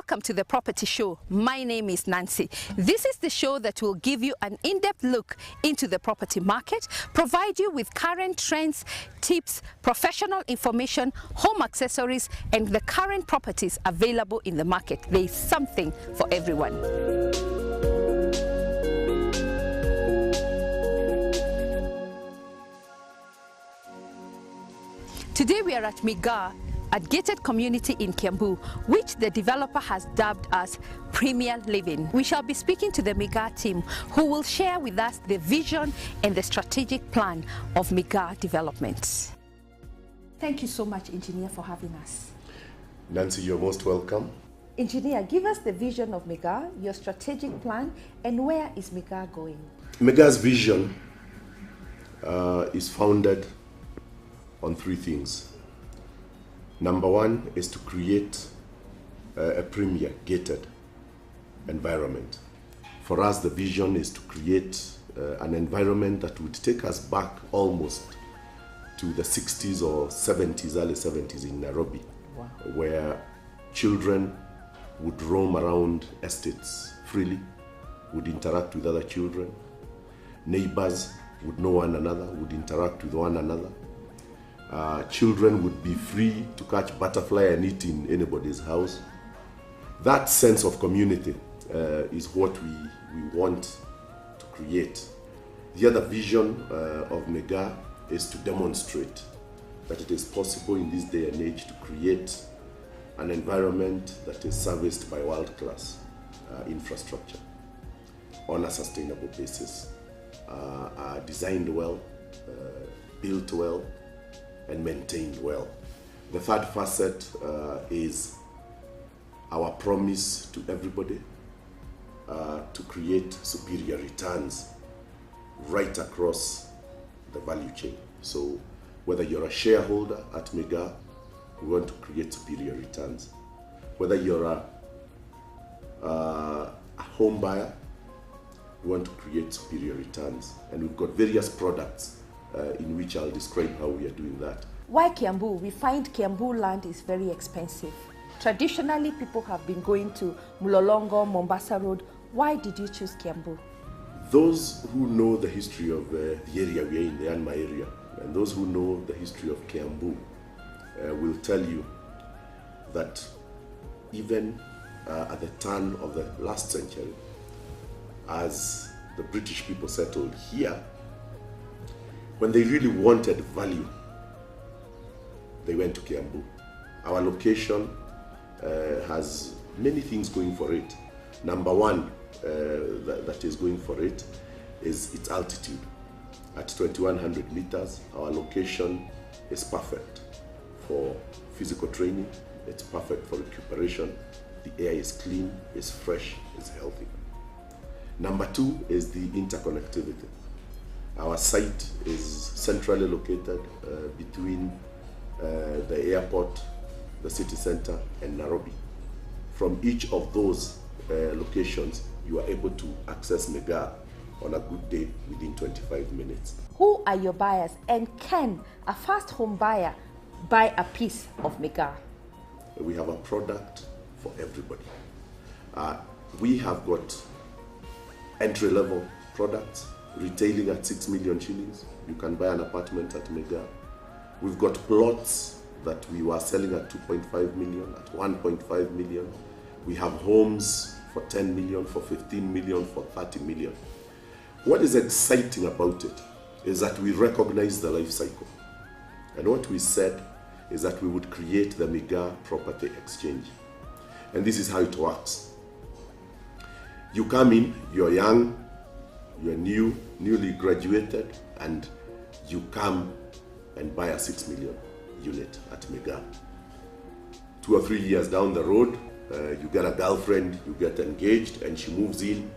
Welcome to the Property Show. My name is Nancy. This is the show that will give you an in-depth look into the property market, provide you with current trends, tips, professional information, home accessories, and the current properties available in the market. There is something for everyone. Today we are at Miga, a gated community in Kiambu, which the developer has dubbed as Premier Living. We shall be speaking to the Miga team, who will share with us the vision and the strategic plan of Miga developments. Thank you so much, Engineer, for having us. Nancy, you're most welcome. Engineer, give us the vision of Miga, your strategic plan, and where is Miga going? Miga's vision is founded on three things. Number one is to create a premier gated environment. For us, the vision is to create an environment that would take us back almost to the 60s or 70s, early 70s in Nairobi, wow, where children would roam around estates freely, would interact with other children, neighbors would know one another, would interact with one another. Children would be free to catch butterfly and eat in anybody's house. That sense of community is what we want to create. The other vision of Miga is to demonstrate that it is possible in this day and age to create an environment that is serviced by world-class infrastructure on a sustainable basis, designed well, built well, and maintained well. The third facet is our promise to everybody to create superior returns right across the value chain. So whether you're a shareholder at Miga, we want to create superior returns. Whether you're a home buyer, we want to create superior returns. And we've got various products in which I'll describe how we are doing that. Why Kiambu? We find Kiambu land is very expensive. Traditionally, people have been going to Mlolongo, Mombasa Road. Why did you choose Kiambu? Those who know the history of the area we are in, the Anma area, and those who know the history of Kiambu will tell you that even at the turn of the last century, as the British people settled here, when they really wanted value, they went to Kiambu. Our location has many things going for it. Number one that is going for it is its altitude. At 2100 meters, our location is perfect for physical training. It's perfect for recuperation. The air is clean, it's fresh, it's healthy. Number two is the interconnectivity. Our site is centrally located between the airport, the city center, and Nairobi. From each of those locations, you are able to access Miga on a good day within 25 minutes. Who are your buyers, and can a first home buyer buy a piece of Miga? We have a product for everybody. We have got entry-level products retailing at 6 million shillings. You can buy an apartment at Miga. We've got plots that we were selling at 2.5 million, at 1.5 million. We have homes for 10 million, for 15 million, for 30 million. What is exciting about it is that we recognize the life cycle. And what we said is that we would create the Miga Property Exchange. And this is how it works. You come in, you're young, you're newly graduated, and you come and buy a 6 million unit at Miga. 2 or 3 years down the road, you get a girlfriend, you get engaged, and she moves in.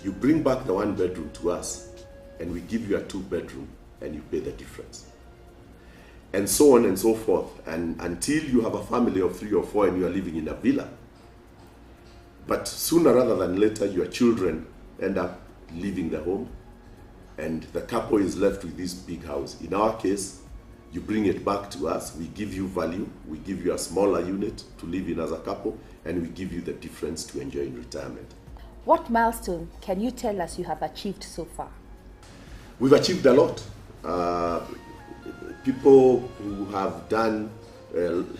You bring back the 1 bedroom to us, and we give you a 2 bedroom, and you pay the difference. And so on and so forth, and until you have a family of 3 or 4 and you are living in a villa. But sooner rather than later, your children end up leaving the home, and the couple is left with this big house. In our case, You bring it back to us, we give you value, we give you a smaller unit to live in as a couple, and we give you the difference to enjoy in retirement. What milestone can you tell us you have achieved so far? We've achieved a lot. People who have done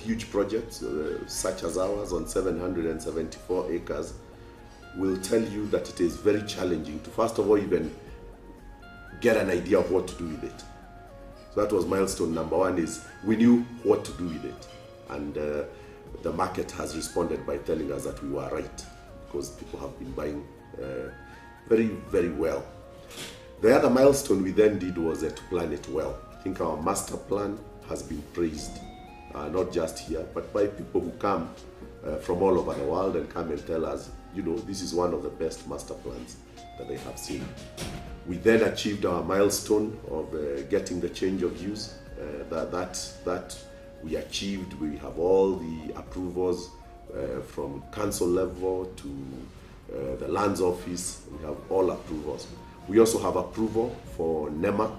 huge projects, such as ours on 774 acres, will tell you that it is very challenging to, first of all, even get an idea of what to do with it. So that was milestone number one, is we knew what to do with it. And the market has responded by telling us that we were right, because people have been buying very, very well. The other milestone we then did was to plan it well. I think our master plan has been praised, not just here, but by people who come from all over the world and come and tell us, you know, this is one of the best master plans that they have seen. We then achieved our milestone of getting the change of use. That we achieved. We have all the approvals from council level to the lands office. We have all approvals. We also have approval for NEMA,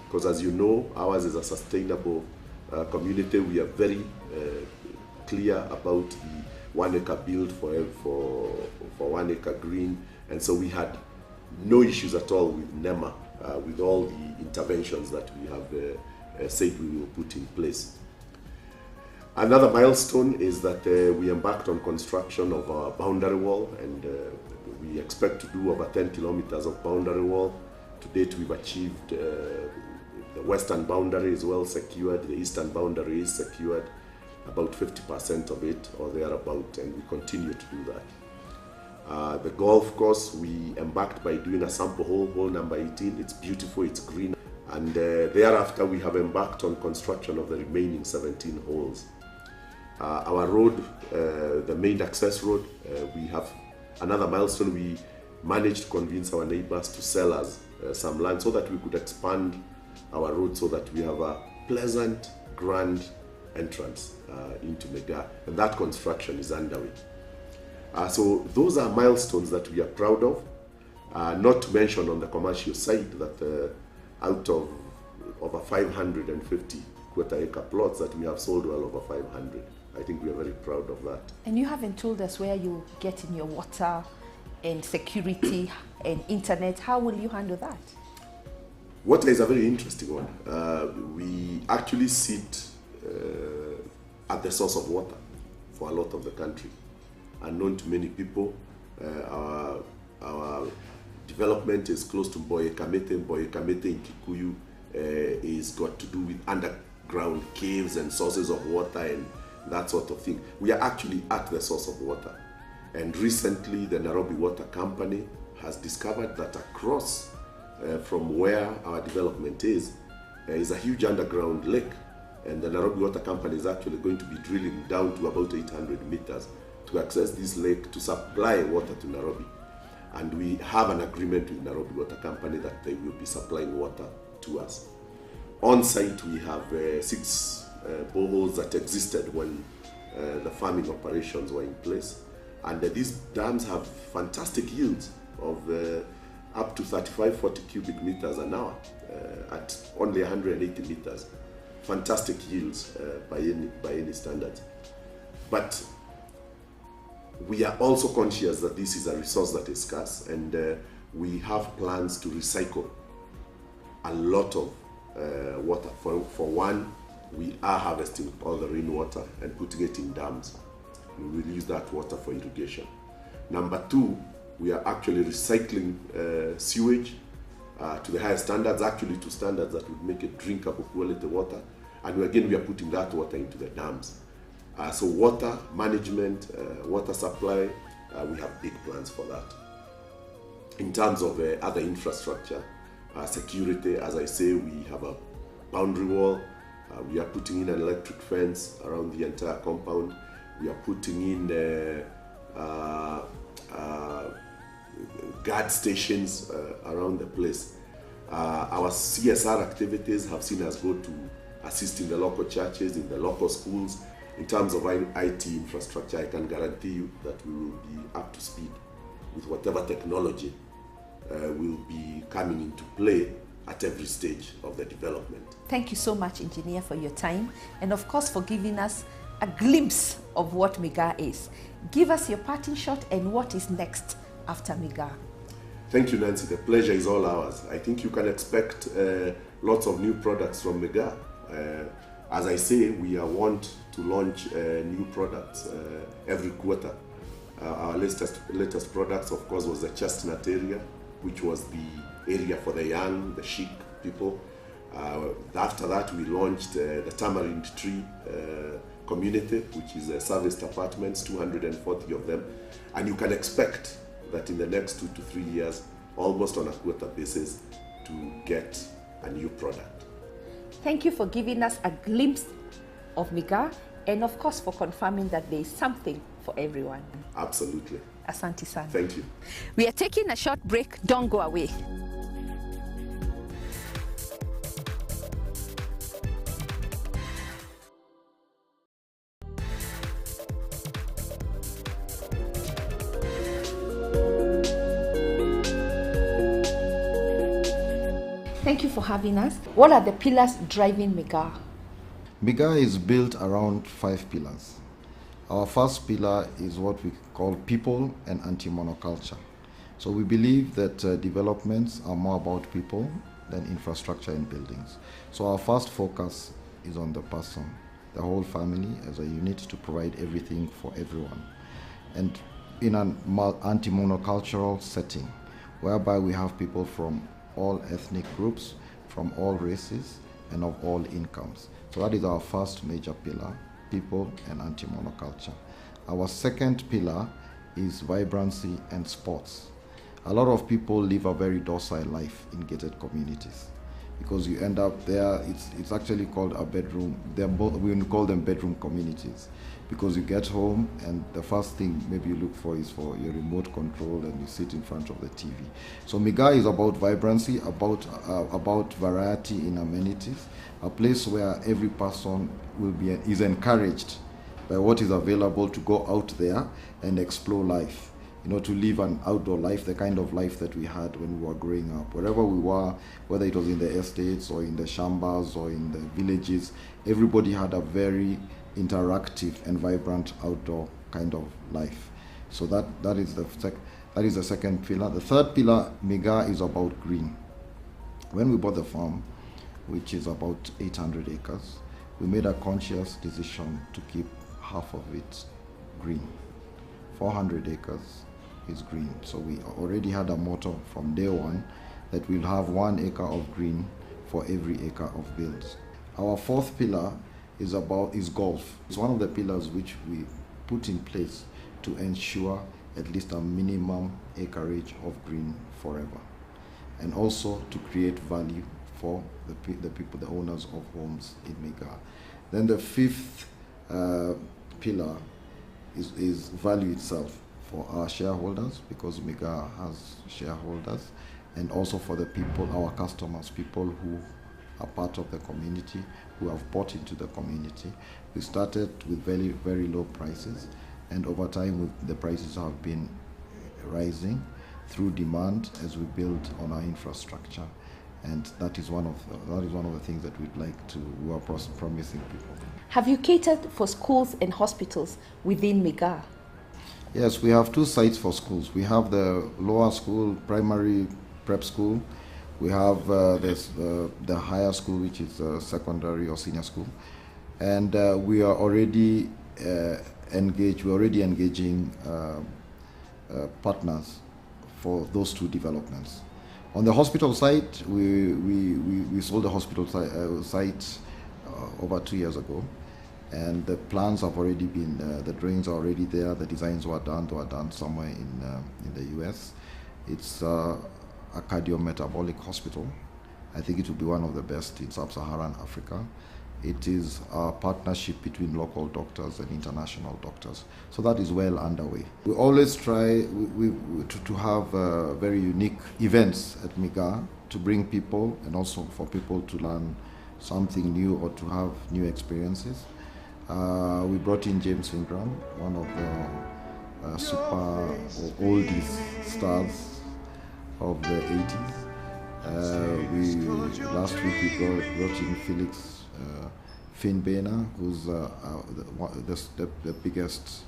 because as you know, ours is a sustainable community. We are very clear about the 1 acre build for 1 acre green, and so we had no issues at all with NEMA, with all the interventions that we have said we will put in place. Another milestone is that we embarked on construction of our boundary wall, and we expect to do over 10 kilometers of boundary wall. To date, we've achieved the western boundary is well secured, the eastern boundary is secured, about 50% of it or thereabout, and we continue to do that. The golf course, we embarked by doing a sample hole number 18. It's beautiful, it's green, and thereafter we have embarked on construction of the remaining 17 holes. Our road, the main access road, we have another milestone. We managed to convince our neighbors to sell us some land so that we could expand our road, so that we have a pleasant, grand entrance into Miga, and that construction is underway. So those are milestones that we are proud of, not to mention on the commercial side that out of over 550 quarter-acre plots that we have sold well over 500. I think we are very proud of that. And you haven't told us where you get in your water and security and internet. How will you handle that? Water is a very interesting one. We actually sit at the source of water for a lot of the country. Unknown to many people, our development is close to Mboye Kamete. Mboye Kamete in Kikuyu is got to do with underground caves and sources of water and that sort of thing. We are actually at the source of water. And recently, the Nairobi Water Company has discovered that across from where our development is a huge underground lake. And the Nairobi Water Company is actually going to be drilling down to about 800 meters to access this lake to supply water to Nairobi. And we have an agreement with Nairobi Water Company that they will be supplying water to us. On site, we have 6 boreholes that existed when the farming operations were in place. And these dams have fantastic yields of up to 35-40 cubic meters an hour at only 180 meters. Fantastic yields by any standards. But we are also conscious that this is a resource that is scarce, and we have plans to recycle a lot of water. For one, we are harvesting all the rainwater and putting it in dams. We will use that water for irrigation. Number 2, we are actually recycling sewage to the highest standards, actually to standards that would make it drinkable quality water. And again, we are putting that water into the dams. So water management, water supply, we have big plans for that. In terms of other infrastructure, security, as I say, we have a boundary wall. We are putting in an electric fence around the entire compound. We are putting in guard stations around the place. Our CSR activities have seen us go to assist in the local churches, in the local schools. In terms of IT infrastructure, I can guarantee you that we will be up to speed with whatever technology will be coming into play at every stage of the development. Thank you so much, Engineer, for your time, and of course for giving us a glimpse of what Miga is. Give us your parting shot and what is next after Miga. Thank you, Nancy. The pleasure is all ours. I think you can expect lots of new products from Miga. As I say, we want to launch new products every quarter. Our latest products, of course, was the chestnut area, which was the area for the young, the chic people. After that, we launched the tamarind tree community, which is serviced apartments, 240 of them. And you can expect that in the next 2 to 3 years, almost on a quarter basis, to get a new product. Thank you for giving us a glimpse of Miga, and of course for confirming that there is something for everyone. Absolutely. Asante san. Thank you. We are taking a short break. Don't go away. Thank you for having us. What are the pillars driving Miga? Miga is built around 5 pillars. Our first pillar is what we call people and anti-monoculture. So we believe that developments are more about people than infrastructure and buildings. So our first focus is on the person, the whole family as a unit, to provide everything for everyone. And in an anti-monocultural setting, whereby we have people from all ethnic groups, from all races, and of all incomes. So that is our first major pillar, people and anti-monoculture. Our second pillar is vibrancy and sports. A lot of people live a very docile life in gated communities because you end up there, it's actually called a bedroom. We call them bedroom communities because you get home and the first thing maybe you look for is for your remote control and you sit in front of the TV. So Miga is about vibrancy, about variety in amenities, a place where every person is encouraged by what is available to go out there and explore life. You know, to live an outdoor life, the kind of life that we had when we were growing up. Wherever we were, whether it was in the estates or in the shambas or in the villages, everybody had a very interactive and vibrant outdoor kind of life. So that is the second pillar. The third pillar, Miga, is about green. When we bought the farm, which is about 800 acres, we made a conscious decision to keep half of it green. 400 acres is green. So we already had a motto from day one that we'll have 1 acre of green for every acre of builds. Our fourth pillar is golf. It's one of the pillars which we put in place to ensure at least a minimum acreage of green forever, and also to create value for the people, the owners of homes in Miga. Then the fifth pillar is value itself for our shareholders, because Miga has shareholders, and also for the people, our customers, people who are part of the community, who have bought into the community. We started with very, very low prices, and over time the prices have been rising through demand as we build on our infrastructure, and that is one of the things that we are promising people. Have you catered for schools and hospitals within Miga? Yes, we have 2 sites for schools. We have the lower school, primary prep school. We have the higher school, which is secondary or senior school. And we are already engaged. We're already engaging partners for those 2 developments. On the hospital site, we sold the hospital site over 2 years ago, and the plans have already been, the drawings are already there, the designs were done somewhere in the US. It's a cardiometabolic hospital. I think it will be one of the best in sub-Saharan Africa. It is a partnership between local doctors and international doctors. So that is well underway. We always try to have very unique events at Miga to bring people and also for people to learn something new or to have new experiences. We brought in James Ingram, one of the super oldies stars of the 80s. Last week we brought in Felix Finbena, who's the biggest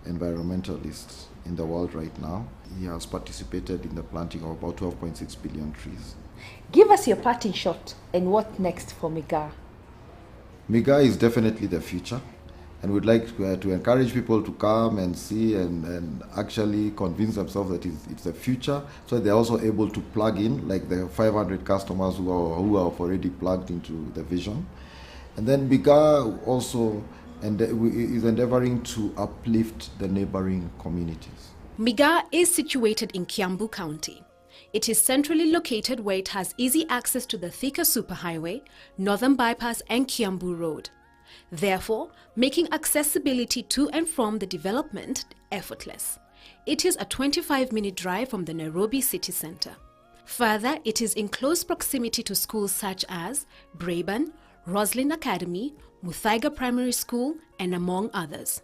environmentalist in the world right now. He has participated in the planting of about 12.6 billion trees. Give us your parting shot and what next for Miga? Miga is definitely the future, and we'd like to encourage people to come and see and actually convince themselves that it's the future, so they're also able to plug in, like the 500 customers who are already plugged into the vision. And then Miga also is endeavoring to uplift the neighboring communities. Miga is situated in Kiambu County. It is centrally located where it has easy access to the Thika Superhighway, Northern Bypass and Kiambu Road, therefore making accessibility to and from the development effortless. It is a 25-minute drive from the Nairobi city centre. Further, it is in close proximity to schools such as Braeburn, Roslyn Academy, Muthaiga Primary School, and among others.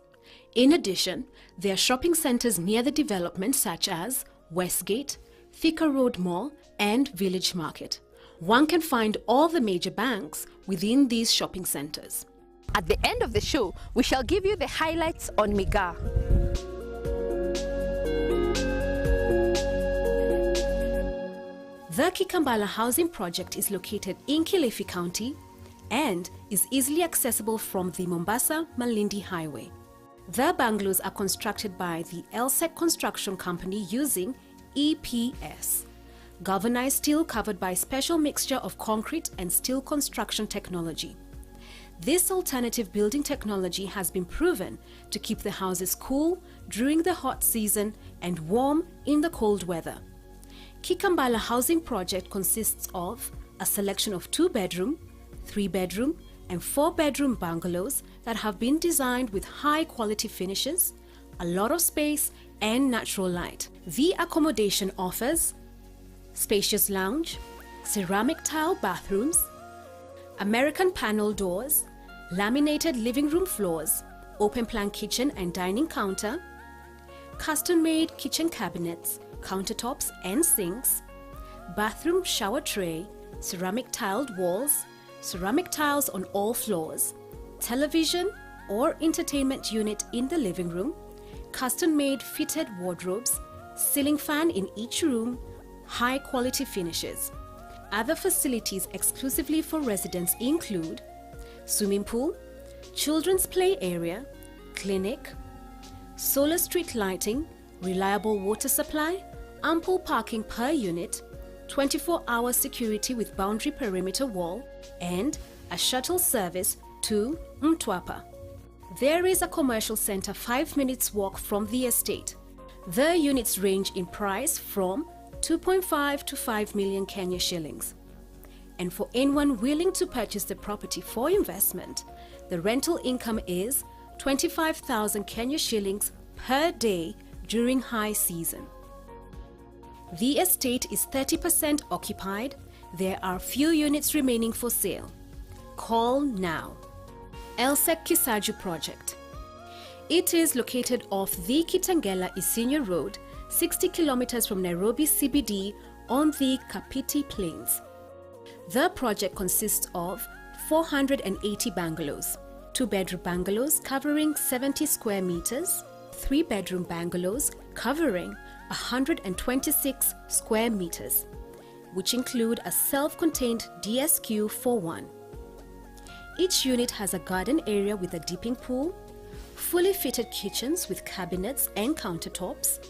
In addition, there are shopping centres near the development such as Westgate, Thika Road Mall, and Village Market. One can find all the major banks within these shopping centres. At the end of the show, we shall give you the highlights on Miga. The Kikambala housing project is located in Kilifi County and is easily accessible from the Mombasa-Malindi Highway. The bungalows are constructed by the LSEC Construction Company using EPS, galvanized steel covered by special mixture of concrete and steel construction technology. This alternative building technology has been proven to keep the houses cool during the hot season and warm in the cold weather. Kikambala housing project consists of a selection of 2-bedroom, 3-bedroom and 4-bedroom bungalows that have been designed with high-quality finishes, a lot of space and natural light. The accommodation offers spacious lounge, ceramic tile bathrooms, American panel doors, laminated living room floors, open-plan kitchen and dining counter, custom-made kitchen cabinets, countertops and sinks, bathroom shower tray, ceramic tiled walls, ceramic tiles on all floors, television or entertainment unit in the living room, custom-made fitted wardrobes, ceiling fan in each room, high-quality finishes. Other facilities exclusively for residents include swimming pool, children's play area, clinic, solar street lighting, reliable water supply, ample parking per unit, 24-hour security with boundary perimeter wall, and a shuttle service to Mtwapa. There is a commercial center 5 minutes walk from the estate. The units range in price from 2.5 to 5 million Kenya shillings. And for anyone willing to purchase the property for investment, the rental income is 25,000 Kenya shillings per day during high season. The estate is 30% occupied. There are few units remaining for sale. Call now. LSEC Kisaju project. It is located off the Kitengela Isinya Road, 60 kilometers from Nairobi CBD on the Kapiti Plains. The project consists of 480 bungalows, 2-bedroom bungalows covering 70 square meters, 3-bedroom bungalows covering 126 square meters, which include a self-contained DSQ for one. Each unit has a garden area with a dipping pool, fully fitted kitchens with cabinets and countertops,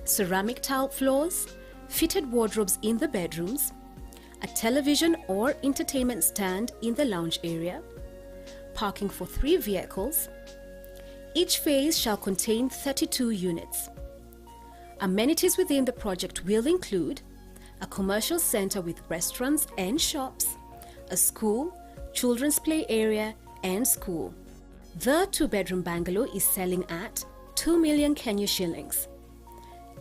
ceramic tile floors, fitted wardrobes in the bedrooms, a television or entertainment stand in the lounge area, parking for 3 vehicles. Each phase shall contain 32 units. Amenities within the project will include a commercial center with restaurants and shops, a school, children's play area, and school. The 2-bedroom bungalow is selling at 2 million Kenya shillings,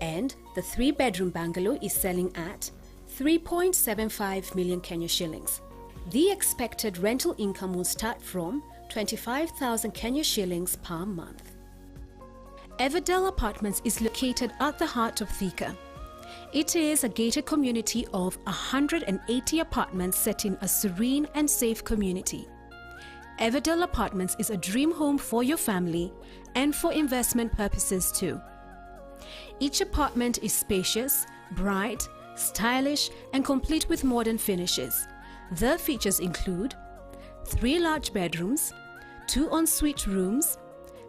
and the 3-bedroom bungalow is selling at 3.75 million Kenya shillings. The expected rental income will start from 25,000 Kenya shillings per month. Everdell Apartments is located at the heart of Thika. It is a gated community of 180 apartments set in a serene and safe community. Everdell Apartments is a dream home for your family and for investment purposes too. Each apartment is spacious, bright, stylish, and complete with modern finishes. The features include 3 large bedrooms, 2 ensuite rooms,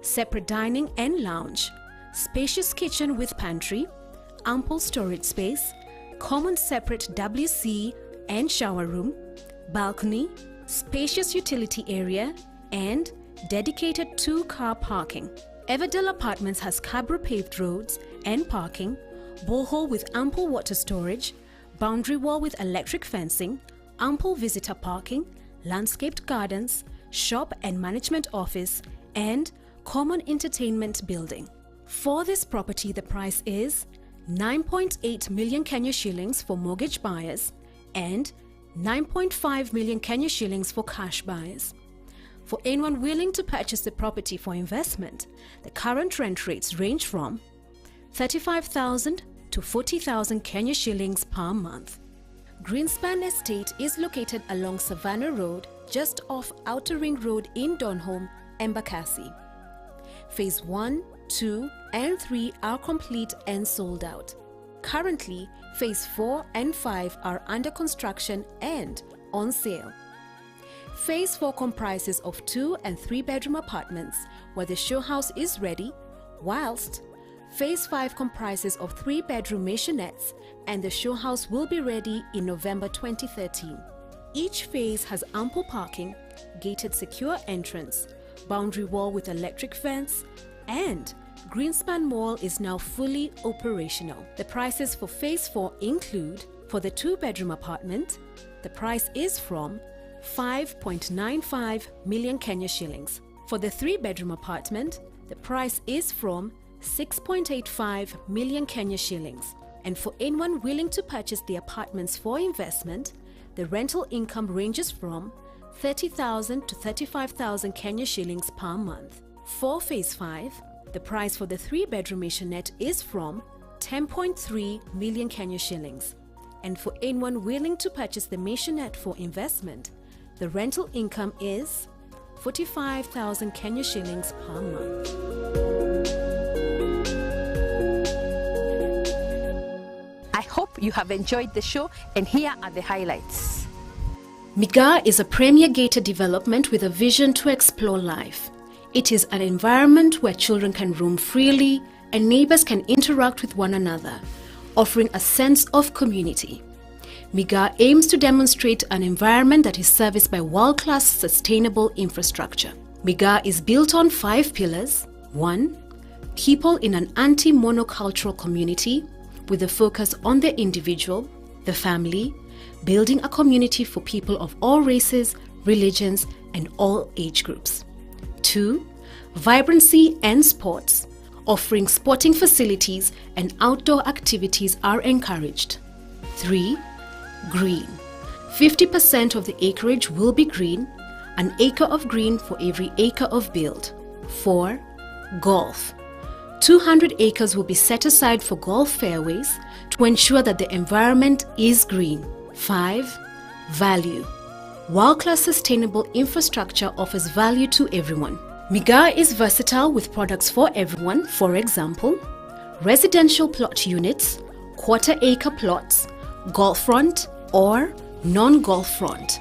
separate dining and lounge, spacious kitchen with pantry, ample storage space, common separate WC and shower room, balcony, spacious utility area, and dedicated 2-car parking. Everdell Apartments has Cabra paved roads and parking, borehole with ample water storage, boundary wall with electric fencing, ample visitor parking, landscaped gardens, shop and management office, and common entertainment building. For this property, the price is 9.8 million Kenya shillings for mortgage buyers and 9.5 million Kenya shillings for cash buyers. For anyone willing to purchase the property for investment, the current rent rates range from 35,000 to 40,000 Kenya shillings per month. Greenspan Estate is located along Savannah Road, just off Outer Ring Road in Donholm, Embakasi. Phase 1, 2, and 3 are complete and sold out. Currently, Phase 4 and 5 are under construction and on sale. Phase 4 comprises of 2 and 3 bedroom apartments where the show house is ready, whilst Phase 5 comprises of 3 bedroom maisonettes and the show house will be ready in November 2013. Each phase has ample parking, gated secure entrance, boundary wall with electric fence, and Greenspan Mall is now fully operational. The prices for Phase 4 include, for the 2-bedroom apartment, the price is from 5.95 million Kenya shillings. For the 3-bedroom apartment, the price is from 6.85 million Kenya shillings. And for anyone willing to purchase the apartments for investment, the rental income ranges from 30,000 to 35,000 Kenya shillings per month. For Phase 5, the price for the 3-bedroom maisonette is from 10.3 million Kenya shillings. And for anyone willing to purchase the maisonette for investment, the rental income is 45,000 Kenya shillings per month. I hope you have enjoyed the show, and here are the highlights. Miga is a premier gated development with a vision to explore life. It is an environment where children can roam freely and neighbors can interact with one another, offering a sense of community. Miga aims to demonstrate an environment that is serviced by world-class sustainable infrastructure. Miga is built on 5 pillars. 1. People in an anti-monocultural community with a focus on the individual, the family, building a community for people of all races, religions, and all age groups. 2. Vibrancy and sports. Offering sporting facilities and outdoor activities are encouraged. 3. Green. 50% of the acreage will be green, an acre of green for every acre of build. 4. Golf. 200 acres will be set aside for golf fairways to ensure that the environment is green. 5. Value. World-class sustainable infrastructure offers value to everyone. Miga is versatile with products for everyone, for example, residential plot units, quarter-acre plots, golf front or non-golf front.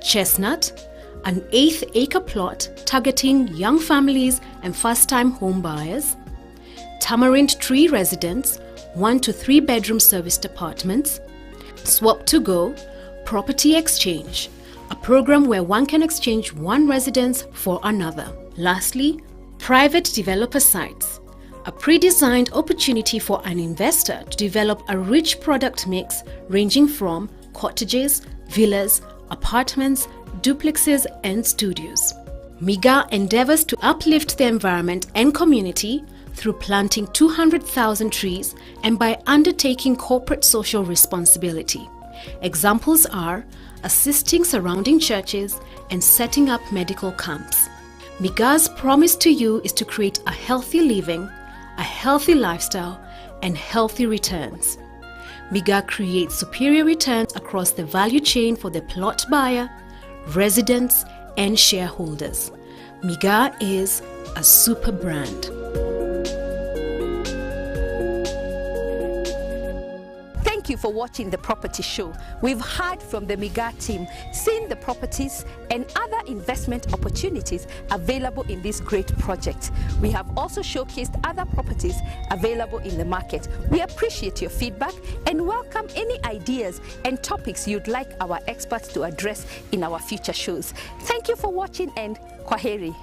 Chestnut, an 1/8 acre plot targeting young families and first-time home buyers. Tamarind tree residence, 1 to 3 bedroom serviced apartments. Swap to go, property exchange, a program where one can exchange one residence for another. Lastly, private developer sites, a pre-designed opportunity for an investor to develop a rich product mix ranging from cottages, villas, apartments, duplexes, and studios. Miga endeavors to uplift the environment and community through planting 200,000 trees and by undertaking corporate social responsibility. Examples are assisting surrounding churches and setting up medical camps. Miga's promise to you is to create a healthy living, a healthy lifestyle, and healthy returns. Miga creates superior returns across the value chain for the plot buyer, residents, and shareholders. Miga is a super brand. Thank you for watching the property show. We've heard from the Miga team, seen the properties and other investment opportunities available in this great project. We have also showcased other properties available in the market. We appreciate your feedback and welcome any ideas and topics you'd like our experts to address in our future shows. Thank you for watching and kwaheri.